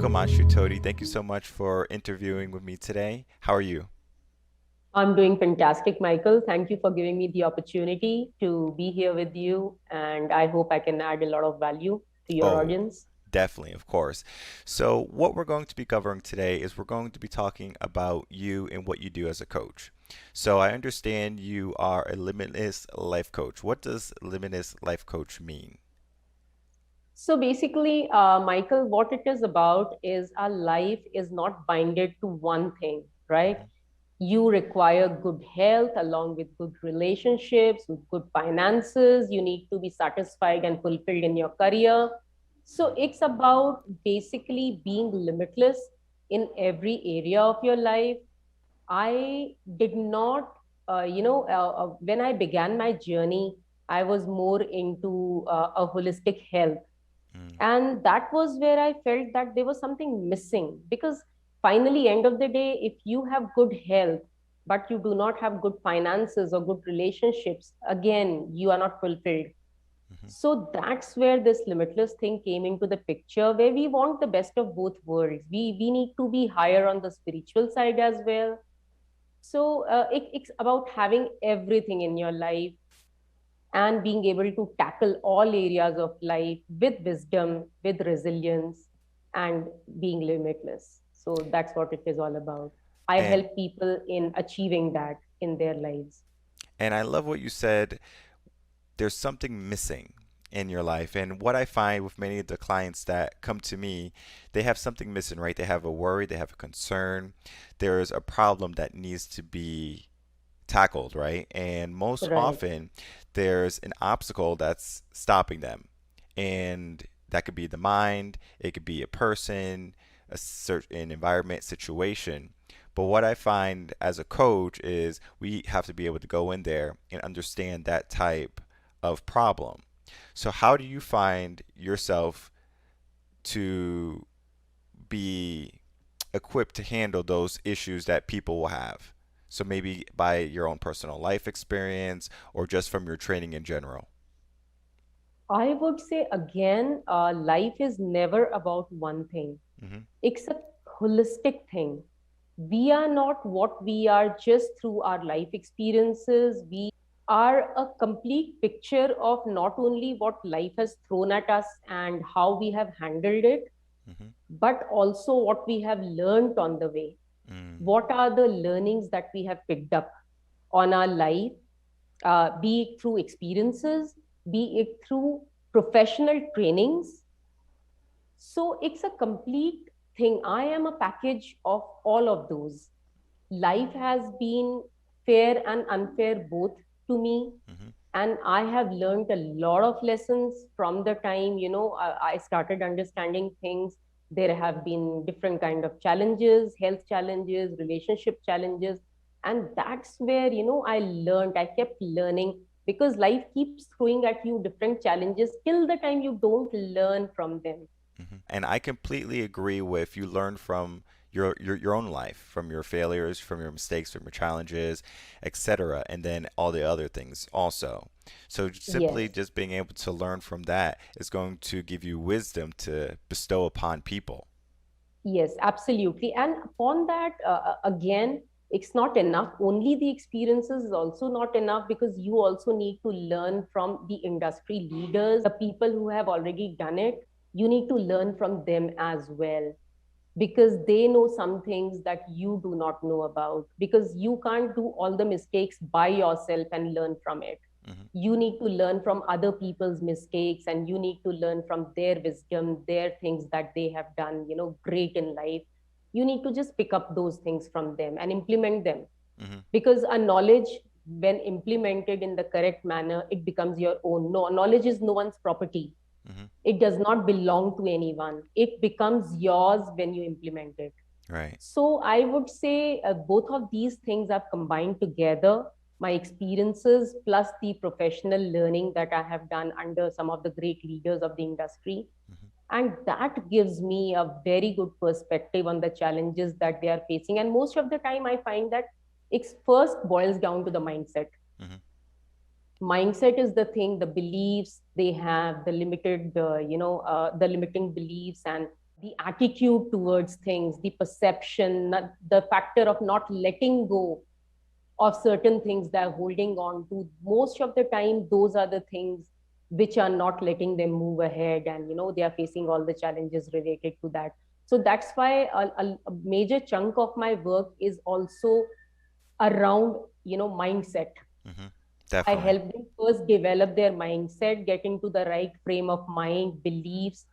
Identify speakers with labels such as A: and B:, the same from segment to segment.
A: Welcome, Anshu Todi. Thank you so much for interviewing with me today. How are you?
B: I'm doing fantastic, Michael. Thank you for giving me the opportunity to be here with you. And I hope I can add a lot of value to your
A: Oh,
B: audience.
A: definitely, of course. So, what we're going to be covering today is we're going to be talking about you and what you do as a coach. So, I understand you are a limitless life coach. What does limitless life coach mean?
B: So basically, Michael, what it is about is our life is not binded to one thing, right?
A: Hmm.
B: You require good health along with good relationships, with good finances. You need to be satisfied and fulfilled in your career. So it's about basically being limitless in every area of your life. I did not, when I began my journey, I was more into a holistic health.
A: Mm.
B: And that was where I felt that there was something missing because finally, end of the day, if you have good health, but you do not have good finances or good relationships, again, you are not fulfilled.
A: Hmm.
B: So that's where this limitless thing came into the picture, where we want the best of both worlds. We need to be higher on the spiritual side as well. So it's about having everything in your life and being able to tackle all areas of life with wisdom, with resilience, and being limitless. So that's what it is all about. I
A: And
B: help people in achieving that in their lives.
A: and I love what you said. There's something missing in your life. And what I find with many of the clients that come to me, they have something missing, right? They have a worry, they have a concern, there's a problem that needs to be tackled, right? And most
B: Right.
A: often, there's an obstacle that's stopping them. And that could be the mind, it could be a person, a certain environment, situation. But what I find as a coach is we have to be able to go in there and understand that type of problem. So, how do you find yourself to be equipped to handle those issues that people will have? So, maybe by your own personal life experience or just from your training in general.
B: I would say again, life is never about one thing.
A: Hmm.
B: It's a holistic thing. We are not what we are just through our life experiences. We are a complete picture of not only what life has thrown at us and how we have handled it,
A: Hmm.
B: but also what we have learned on the way.
A: Mm.
B: What are the learnings that we have picked up on our life, be it through experiences, be it through professional trainings. So it's a complete thing. I am a package of all of those. Life has been fair and unfair both to me.
A: Hmm.
B: And I have learned a lot of lessons from the time, I started understanding things. There have been different kind of challenges, health challenges, relationship challenges. And that's where, I learned, I kept learning because life keeps throwing at you different challenges till the time you don't learn from them.
A: And I completely agree with you learn from your own life, from your failures, from your mistakes, from your challenges, etc., and then all the other things also. So simply
B: Yes.
A: just being able to learn from that is going to give you wisdom to bestow upon people.
B: Yes, absolutely. And upon that, again, it's not enough. Only the experiences is also not enough because you also need to learn from the industry leaders, the people who have already done it. You need to learn from them as well because they know some things that you do not know about because you can't do all the mistakes by yourself and learn from it.
A: Hmm.
B: You need to learn from other people's mistakes and you need to learn from their wisdom, their things that they have done, great in life. You need to just pick up those things from them and implement them
A: Hmm.
B: because a knowledge, when implemented in the correct manner, it becomes your own. No, knowledge is no one's property.
A: Hmm.
B: It does not belong to anyone. It becomes yours when you implement it.
A: Right.
B: So I would say both of these things are combined together. My experiences plus the professional learning that I have done under some of the great leaders of the industry.
A: Hmm.
B: And that gives me a very good perspective on the challenges that they are facing. And most of the time, I find that it first boils down to the mindset.
A: Hmm.
B: Mindset is the thing, the beliefs they have, the limited the limiting beliefs and the attitude towards things, the perception, the factor of not letting go of certain things they're holding on to. Most of the time, those are the things which are not letting them move ahead, and they are facing all the challenges related to that. So that's why a major chunk of my work is also around mindset.
A: Hmm.
B: I
A: Definitely.
B: help them first develop their mindset, get into the right frame of mind, beliefs,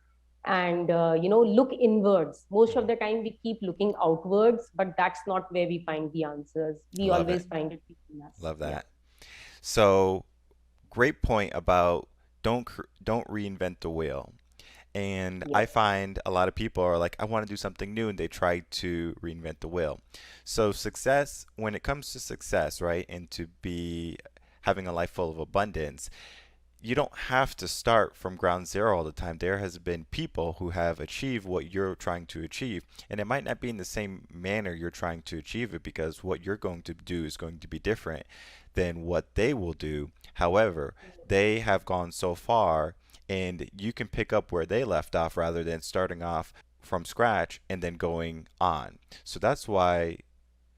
B: and look inwards. Most of
A: Hmm.
B: the time, we keep looking outwards, but that's not where we find the answers.
A: I
B: We
A: love it.
B: always find it within us.
A: Love
B: Yeah.
A: that. So, great point about don't reinvent the wheel. And I
B: Yes.
A: find a lot of people are like, I want to do something new, and they try to reinvent the wheel. So, success, when it comes to success, right, and to be having a life full of abundance, you don't have to start from ground zero all the time. There has been people who have achieved what you're trying to achieve, and it might not be in the same manner you're trying to achieve it, because what you're going to do is going to be different than what they will do. However, they have gone so far, and you can pick up where they left off rather than starting off from scratch and then going on. So that's why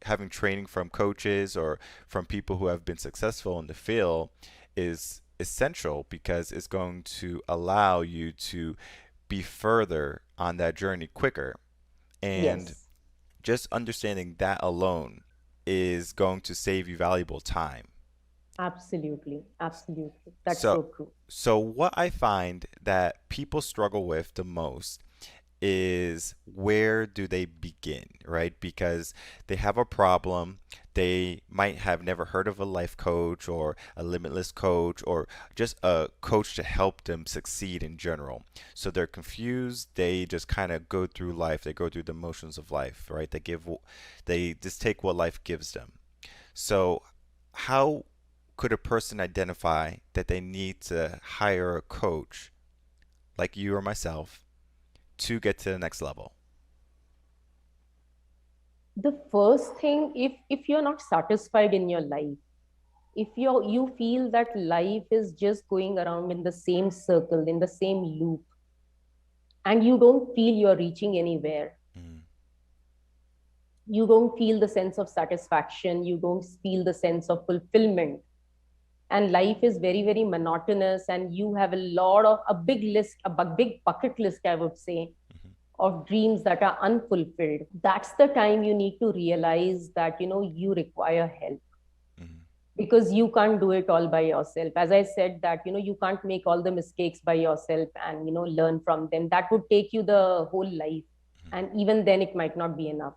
A: having training from coaches or from people who have been successful in the field is essential, because it's going to allow you to be further on that journey quicker. And
B: Yes.
A: just understanding that alone is going to save you valuable time.
B: Absolutely. Absolutely. That's
A: So,
B: so true.
A: so what I find that people struggle with the most is where do they begin, right? Because they have a problem. They might have never heard of a life coach or a limitless coach or just a coach to help them succeed in general. So they're confused. They just kind of go through life. They go through the motions of life, right? They just take what life gives them. So, how could a person identify that they need to hire a coach like you or myself to get to the next level?
B: The first thing, if you're not satisfied in your life, if you feel that life is just going around in the same circle, in the same loop, and you don't feel you're reaching anywhere,
A: Mm,
B: you don't feel the sense of satisfaction, you don't feel the sense of fulfillment, and life is very, very monotonous, and you have a lot of a big list, big bucket list, I would say,
A: mhm,
B: of dreams that are unfulfilled. That's the time you need to realize that you require help,
A: mhm,
B: because you can't do it all by yourself. As I said, that you can't make all the mistakes by yourself and learn from them. That would take you the whole life,
A: mhm,
B: and even then it might not be enough.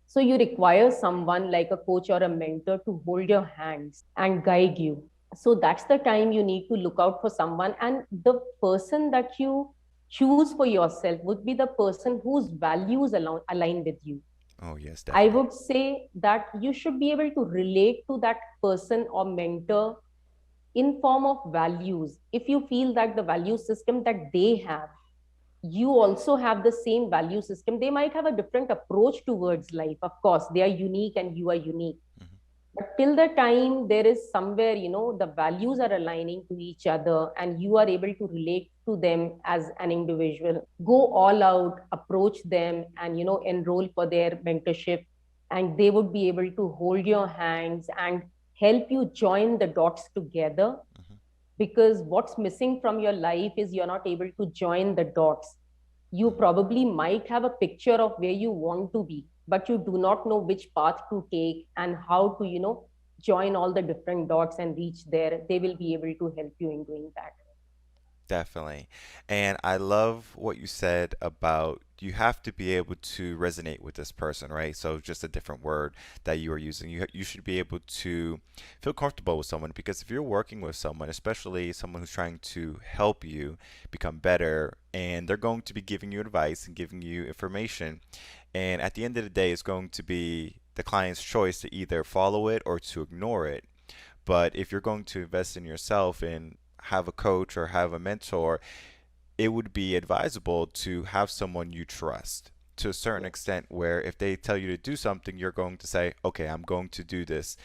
B: So you require someone like a coach or a mentor to hold your hands and guide you. So that's the time you need to look out for someone, and the person that you choose for yourself would be the person whose values align with you.
A: oh, yes,
B: I
A: definitely.
B: would say that you should be able to relate to that person or mentor in form of values. If you feel that the value system that they have, you also have the same value system. They might have a different approach towards life. Of course, they are unique and you are unique.
A: Mhm,
B: But till the time there is somewhere, the values are aligning to each other and you are able to relate to them as an individual, go all out, approach them and, enroll for their mentorship. And they would be able to hold your hands and help you join the dots together,
A: mhm,
B: because what's missing from your life is you're not able to join the dots. You
A: mhm.
B: probably might have a picture of where you want to be, but you do not know which path to take and how to join all the different dots and reach there. They will be able to help you in doing that.
A: Definitely. And I love what you said about you have to be able to resonate with this person, right? So just a different word that you are using. You should be able to feel comfortable with someone, because if you're working with someone, especially someone who's trying to help you become better, and they're going to be giving you advice and giving you information, and at the end of the day, it's going to be the client's choice to either follow it or to ignore it. But if you're going to invest in yourself and have a coach or have a mentor, it would be advisable to have someone you trust to a certain
B: Yes.
A: extent, where if they tell you to do something, you're going to say, okay, I'm going to do this.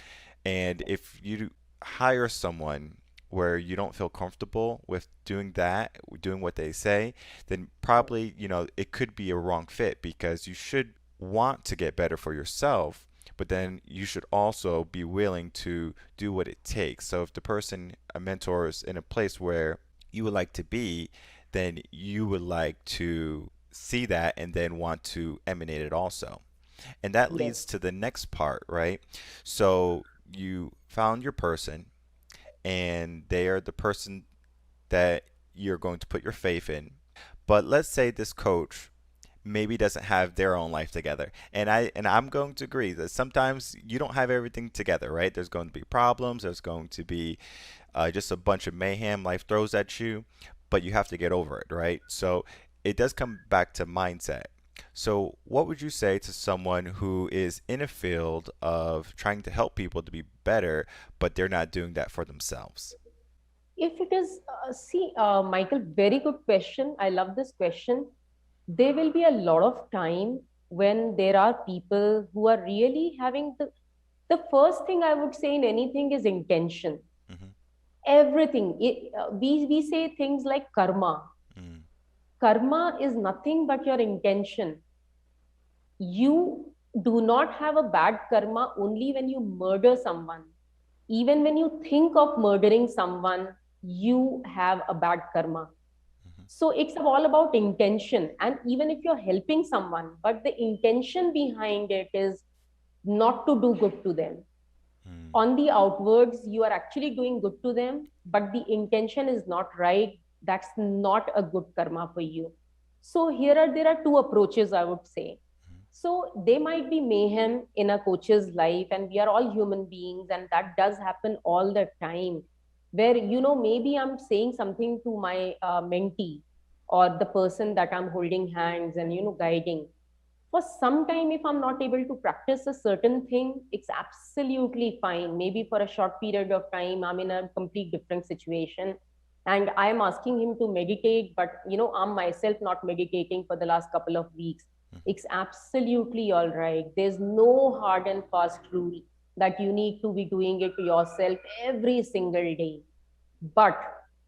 A: And
B: Yes.
A: if you hire someone where you don't feel comfortable with doing that, doing what they say, then probably, it could be a wrong fit because you should want to get better for yourself, but then you should also be willing to do what it takes. So if the person, a mentor, is in a place where you would like to be, then you would like to see that and then want to emanate it also. And that leads
B: Yes.
A: to the next part, right? So you found your person, and they are the person that you're going to put your faith in. But let's say this coach maybe doesn't have their own life together. And I'm going to agree that sometimes you don't have everything together, right? There's going to be problems, there's going to be just a bunch of mayhem life throws at you, but you have to get over it, right? So it does come back to mindset. So, what would you say to someone who is in a field of trying to help people to be better, but they're not doing that for themselves?
B: If it is, see, Michael, very good question. I love this question. There will be a lot of time when there are people who are really having the first thing I would say in anything is intention.
A: Hmm.
B: Everything. We say things like karma.
A: Mm.
B: Karma is nothing but your intention. You do not have a bad karma only when you murder someone. Even when you think of murdering someone, you have a bad karma.
A: Hmm.
B: So it's all about intention. And even if you're helping someone, but the intention behind it is not to do good to them.
A: Mm.
B: On the outwards, you are actually doing good to them, but the intention is not right. That's not a good karma for you. So there are two approaches, I would say. So there might be mayhem in a coach's life, and we are all human beings, and that does happen all the time. Where, maybe I'm saying something to my mentee, or the person that I'm holding hands and guiding. For some time, if I'm not able to practice a certain thing, it's absolutely fine. Maybe for a short period of time I'm in a complete different situation, and I'm asking him to meditate, but I'm myself not meditating for the last couple of weeks.
A: Mhm.
B: It's absolutely all right. There's no hard and fast rule that you need to be doing it yourself every single day. But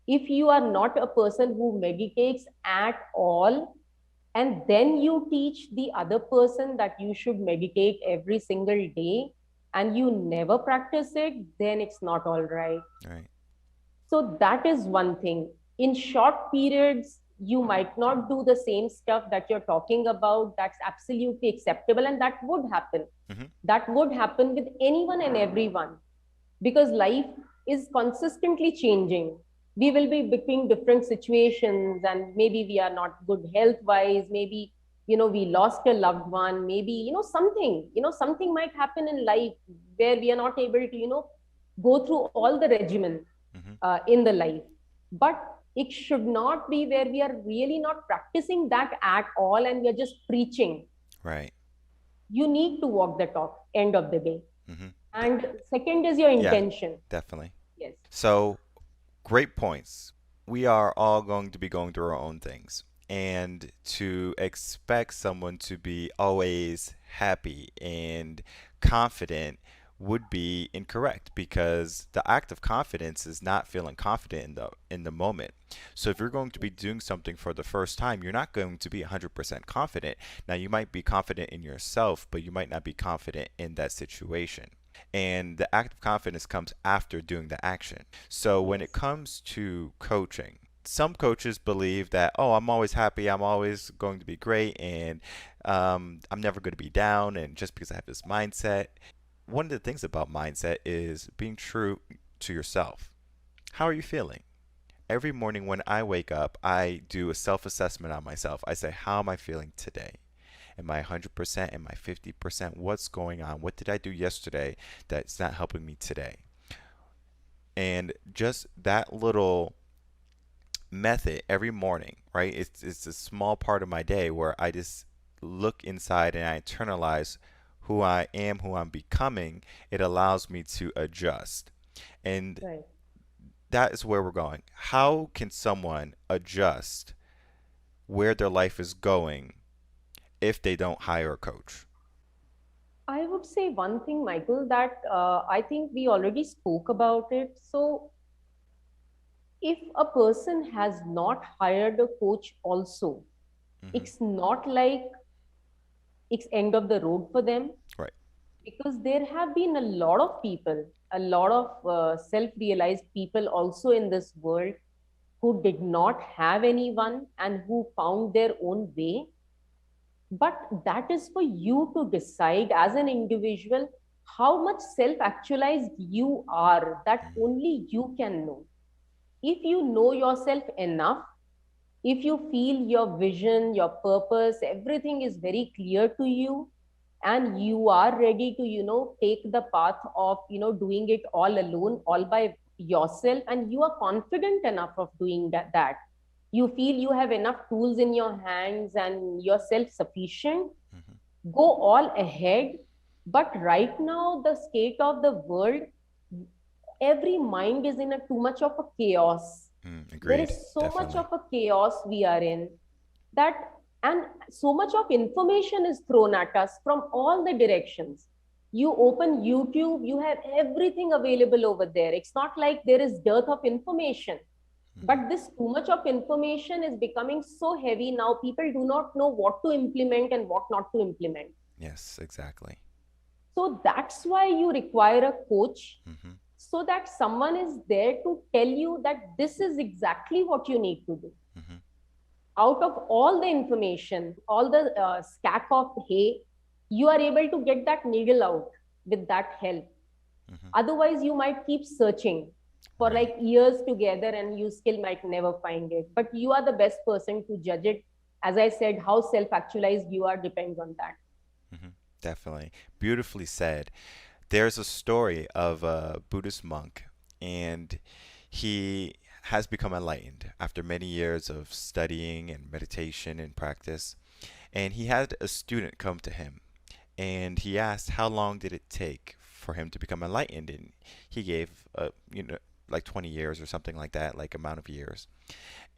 B: if you are not a person who meditates at all, and then you teach the other person that you should meditate every single day, and you never practice it, then it's not all right.
A: Right.
B: So that is one thing. In short periods, you might not do the same stuff that you're talking about. That's absolutely acceptable, and that would happen.
A: Hmm.
B: That would happen with anyone and everyone, because life is consistently changing. We will be between different situations, and maybe we are not good health wise. Maybe we lost a loved one. Maybe something might happen in life where we are not able to go through all the regimen
A: Hmm.
B: in the life. But it should not be where we are really not practicing that at all, and we are just preaching.
A: Right.
B: You need to walk the talk, end of the day.
A: Hmm.
B: And second is your
A: Yeah,
B: intention.
A: definitely.
B: Yes.
A: So, great points. We are all going to be going through our own things. And to expect someone to be always happy and confident would be incorrect, because the act of confidence is not feeling confident in the moment. So if you're going to be doing something for the first time, you're not going to be 100% confident. Now you might be confident in yourself, but you might not be confident in that situation. And the act of confidence comes after doing the action. So when it
B: Yes.
A: comes to coaching, some coaches believe that, oh, I'm always happy, I'm always going to be great, and I'm never going to be down, and just because I have this mindset. One of the things about mindset is being true to yourself. How are you feeling? Every morning when I wake up, I do a self assessment on myself. I say, how am I feeling today? Am I 100%? Am I 50%? What's going on? What did I do yesterday that's not helping me today? And just that little method every morning, right? It's a small part of my day where I just look inside and I internalize who I am, who I'm becoming. It allows me to adjust. And
B: Right.
A: that is where we're going. How can someone adjust where their life is going if they don't hire a coach?
B: I would say one thing, Michael, that I think we already spoke about it. So If a person has not hired a coach also,
A: Hmm.
B: it's not like it's end of the road for them,
A: Right.
B: because there have been a lot of people, a lot of self-realized people also in this world who did not have anyone and who found their own way. But that is for you to decide as an individual how much self actualized you are, that
A: Hmm.
B: only you can know. If you know yourself enough, if you feel your vision, your purpose, everything is very clear to you, and you are ready to, take the path of, doing it all alone, all by yourself, and you are confident enough of doing that, you feel you have enough tools in your hands and you're self sufficient,
A: Hmm.
B: go all ahead. But right now, the state of the world, every mind is in a too much of a chaos. There is
A: Agreed.
B: so much of
A: Definitely.
B: a chaos we are in, that, and so much of information is thrown at us from all the directions. You open YouTube, you have everything available over there. It's not like there is dearth of information,
A: Hmm.
B: but this too much of information is becoming so heavy now, people do not know what to implement and what not to implement.
A: Yes, exactly.
B: So that's why you require a coach,
A: Hmm.
B: so that someone is there to tell you that this is exactly what you need to do.
A: Hmm.
B: Out of all the information, all the stack of hay, you are able to get that needle out with that help.
A: Hmm.
B: Otherwise, you might keep searching for
A: Right.
B: like years together and you still might never find it. But you are the best person to judge it. As I said, how self actualized you are depends on that.
A: Hmm. Definitely. Beautifully said. There's a story of a Buddhist monk, and he has become enlightened after many years of studying and meditation and practice. And he had a student come to him, and he asked how long did it take for him to become enlightened, and he gave like 20 years or something like that, like amount of years.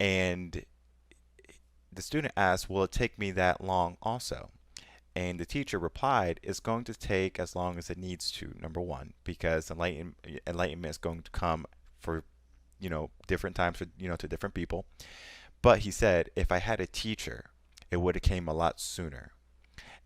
A: And the student asked, will it take me that long also? And the teacher replied, it's going to take as long as it needs to, number one, because enlightenment is going to come for, different times for, to different people. But he said, if I had a teacher, it would have came a lot sooner.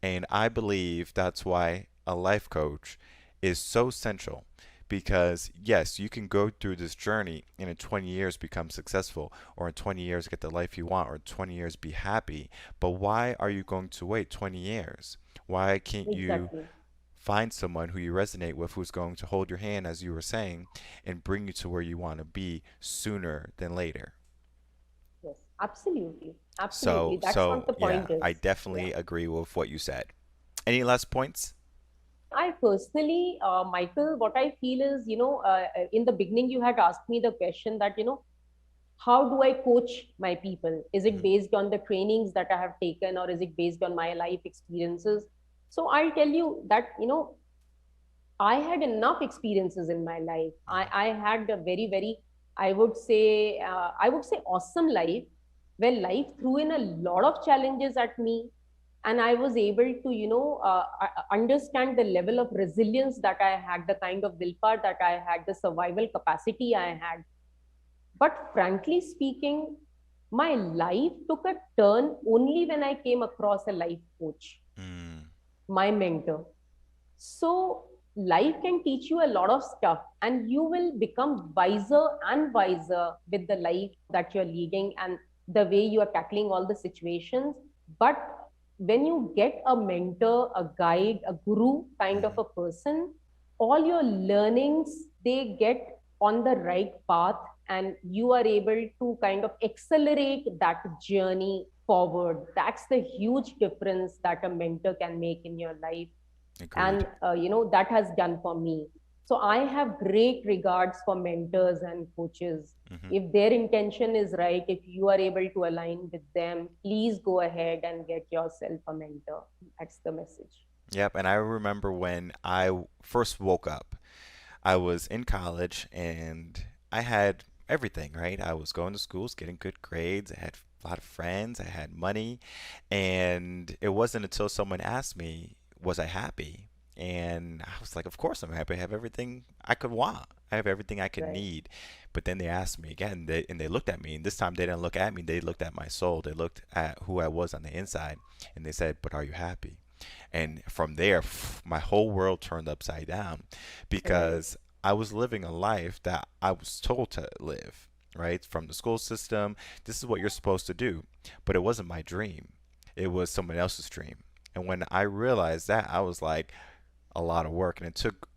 A: And I believe that's why a life coach is so central, because yes, you can go through this journey and in 20 years become successful, or in 20 years get the life you want, or in 20 years be happy. But why are you going to wait 20 years? Why can't you
B: Exactly.
A: find someone who you resonate with, who's going to hold your hand, as you were saying, and bring you to where you want to be sooner than later?
B: Yes, absolutely. Absolutely.
A: So,
B: That's what
A: so
B: the
A: yeah,
B: point
A: I
B: is. Yeah.
A: definitely agree with what you said. Any last points?
B: I personally, Michael, what I feel is, in the beginning, you had asked me the question that, how do I coach my people? Is it
A: Hmm.
B: based on the trainings that I have taken, or is it based on my life experiences? So I'll tell you that, I had enough experiences in my life.
A: Hmm.
B: I had a very, very, I would say awesome life, where life threw in a lot of challenges at me. And I was able to, understand the level of resilience that I had, the kind of willpower that I had, the survival capacity I had. But frankly speaking, my life took a turn only when I came across a life coach,
A: Mm.
B: my mentor. So life can teach you a lot of stuff, and you will become wiser and wiser with the life that you're leading and the way you are tackling all the situations. But when you get a mentor, a guide, a guru kind of
A: Hmm.
B: a person, all your learnings, they get on the right path, and you are able to kind of accelerate that journey forward. That's the huge difference that a mentor can make in your life. And
A: Agreed.
B: that has done for me. So I have great regards for mentors and coaches.
A: Hmm.
B: If their intention is right, if you are able to align with them, please go ahead and get yourself a mentor. That's the message.
A: Yep. And I remember when I first woke up, I was in college and I had everything, right? I was going to schools, getting good grades. I had a lot of friends. I had money. And it wasn't until someone asked me, was I happy? And I was like, of course I'm happy. I have everything I could want. I have everything I could
B: Right.
A: need. But then they asked me again, and they looked at me, and this time they didn't look at me, they looked at my soul, they looked at who I was on the inside, and they said, but are you happy? And from there, my whole world turned upside down,
B: Right.
A: because I was living a life that I was told to live, right? From the school system, this is what you're supposed to do. But it wasn't my dream, it was someone else's dream. And when I realized that, I was like, a lot of work. And it took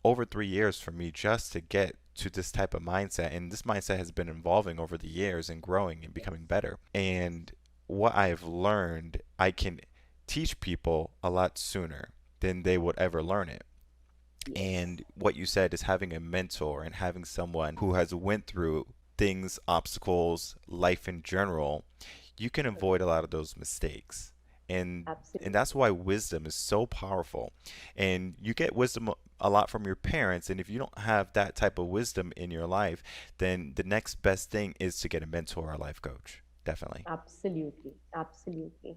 A: over 3 years for me just to get to this type of mindset. And this mindset has been evolving over the years and growing and becoming better. And what I've learned, I can teach people a lot sooner than they would ever learn it.
B: Yes.
A: And what you said is having a mentor and having someone who has went through things, obstacles, life in general, you can avoid a lot of those mistakes. And that's
B: Absolutely.
A: why wisdom is so powerful. And you get wisdom a lot from your parents, and if you don't have that type of wisdom in your life, then the next best thing is to get a mentor or a life coach. Definitely.
B: Absolutely. Absolutely.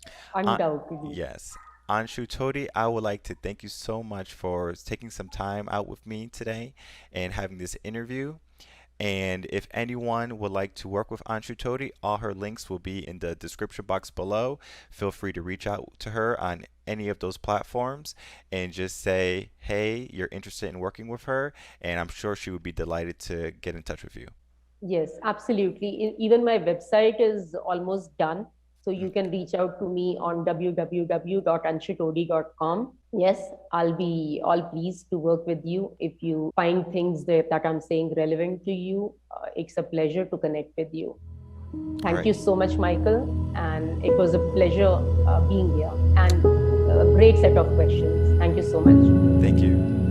A: Uh,
B: Undoubtedly.
A: yes. Anshu Todi, I would like to thank you so much for taking some time out with me today and having this interview. And if anyone would like to work with Anshu Todi, all her links will be in the description box below. Feel free to reach out to her on any of those platforms and just say, hey, you're interested in working with her. And I'm sure she would be delighted to get in touch with you.
B: Yes, absolutely. Even my website is almost done. So
A: Mhm.
B: you can reach out to me on www.anshutodi.com. Yes, I'll be all pleased to work with you. If you find things that I'm saying relevant to you, it's a pleasure to connect with you.
A: All
B: Thank
A: right.
B: you so much, Michael. And it was a pleasure being here and a great set of questions. Thank you so much.
A: Thank you.